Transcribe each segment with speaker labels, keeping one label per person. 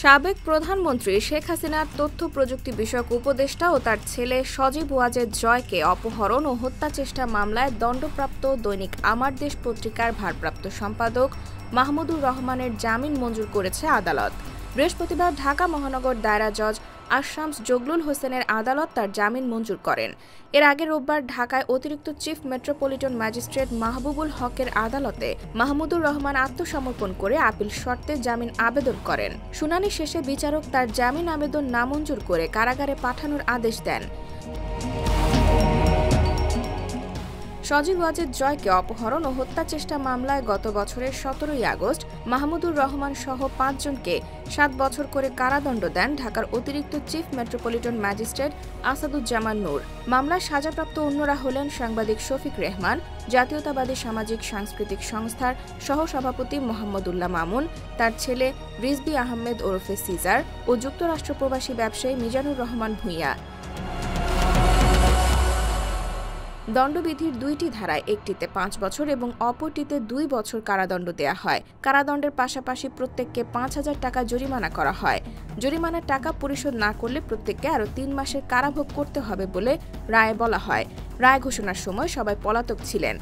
Speaker 1: সাবেক প্রধানমন্ত্রী শেখ হাসিনার তথ্য প্রযুক্তি বিষয়ক উপদেষ্টা ও তার ছেলে সজীব ওয়াজেদ জয়কে অপহরণ ও হত্যা চেষ্টা মামলায় দণ্ডপ্রাপ্ত দৈনিক আমার দেশ পত্রিকার ভারপ্রাপ্ত সম্পাদক মাহমুদুর রহমানের জামিন মঞ্জুর করেছে আদালত। বৃহস্পতিবার ঢাকা মহানগর দায়রা জজ আশরামস জগলুল হোসেনের আদালত তার জামিন মঞ্জুর করেন। এর আগে রোববার ঢাকায় অতিরিক্ত চিফ মেট্রোপলিটন ম্যাজিস্ট্রেট মাহবুবুল হকের আদালতে মাহমুদুর রহমান আত্মসমর্পণ করে আপিল শর্তে জামিন আবেদন করেন। শুনানি শেষে বিচারক তার জামিন আবেদন নামঞ্জুর করে কারাগারে পাঠানোর আদেশ দেন। সজীব ওয়াজেদ জয়কে অপহরণ ও হত্যা চেষ্টা মামলায় গত বছরের ১৭ই আগস্ট মাহমুদুর রহমান সহ ৫ জনকে ৭ বছর করে কারাদণ্ড দেন ঢাকার অতিরিক্ত chief metropolitan magistrate Asaduzzaman Noor. মামলায় সাজাপ্রাপ্ত অন্যরা হলেন সাংবাদিক শফিক রেহমান, জাতীয়তাবাদী সামাজিক সাংস্কৃতিক সংস্থার সহসভাপতি মোহাম্মদুল্লাহ মামুন, তার ছেলে রিজভী আহমেদ ওরফে সিজার ও যুক্তরাষ্ট্র প্রবাসী ব্যবসায়ী মিজানুর রহমান ভূঁইয়া। দণ্ডবিধির দুইটি ধারায় একটিতে ৫ বছর এবং অপরটিতে ২ বছর কারাদণ্ড দেয়া হয়। কারাদণ্ডের পাশাপাশি প্রত্যেককে ৫,০০০ টাকা জরিমানা করা হয়। জরিমানার টাকা পরিশোধ না করলে প্রত্যেককে আরও ৩ মাসের কারাভোগ করতে হবে বলে রায়ে বলা হয়। রায় ঘোষণার সময় সবাই পলাতক ছিলেন।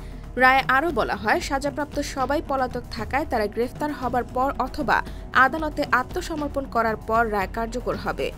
Speaker 1: রায়ে আরও বলা হয়, সাজাপ্রাপ্ত সবাই পলাতক থাকায় তারা গ্রেফতার হবার পর অথবা আদালতে আত্মসমর্পণ করার পর রায় কার্যকর হবে।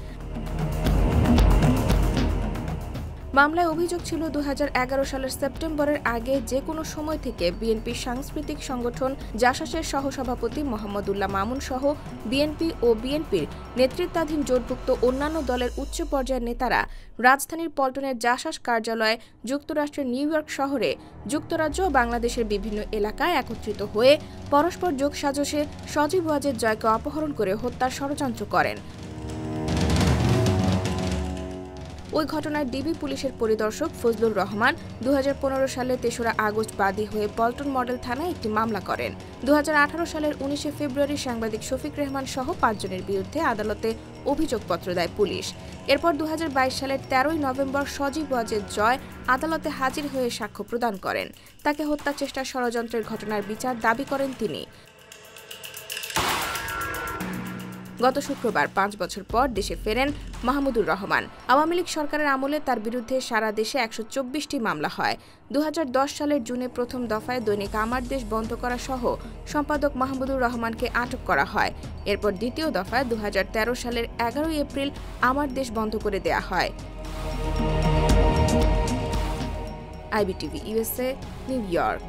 Speaker 1: মামলায় অভিযোগ ছিল ২০১১ সালের সেপ্টেম্বরের আগে যে কোনো সময় থেকে বিএনপির সাংস্কৃতিক সংগঠন জাসাসের সহসভাপতি মোহাম্মদুল্লাহ মামুন সহ বিএনপি ও বিএনপির নেতৃত্বাধীন জোটভুক্ত অন্যান্য দলের উচ্চ পর্যায়ের নেতারা রাজধানীর পল্টনের জাসাস কার্যালয়ে যুক্তরাষ্ট্রের নিউ ইয়র্ক শহরে যুক্তরাজ্য ও বাংলাদেশের বিভিন্ন এলাকায় একত্রিত হয়ে পরস্পর যোগসাজশে সজীব ওয়াজেদ জয়কে অপহরণ করে হত্যার ষড়যন্ত্র করেন। ওই ঘটনায় ডিবি পুলিশের পরিদর্শক ফজলুর রহমান ২০১৫ সালের ৩রা আগস্ট বাদী হয়ে পল্টন মডেল থানায় একটি মামলা করেন। ২০১৮ সালের ১৯ ফেব্রুয়ারি সাংবাদিক শফিক রেহমান সহ ৫ জনের বিরুদ্ধে আদালতে অভিযোগপত্র দেয় পুলিশ। এরপর ২০২২ সালের ১৩ই নভেম্বর সজীব ওয়াজেদ জয় আদালতে হাজির হয়ে সাক্ষ্য প্রদান করেন। তাকে হত্যা চেষ্টার ষড়যন্ত্রের ঘটনার বিচার দাবি করেন তিনি। গত শুক্রবার ৫ বছর পর দেশে ফেরেন মাহমুদুর রহমান। আওয়ামী লীগ সরকারের আমলে তার বিরুদ্ধে সারা দেশে ১২৪টি মামলা হয়। ২০১০ সালের জুনে প্রথম দফায় দৈনিক আমার দেশ বন্ধ করা সহ সম্পাদক মাহমুদুর রহমানকে আটক করা হয়। এরপর দ্বিতীয় দফায় ২০১৩ সালের ১১ই এপ্রিল আমার দেশ বন্ধ করে দেয়া হয়। IBTV USA, new York.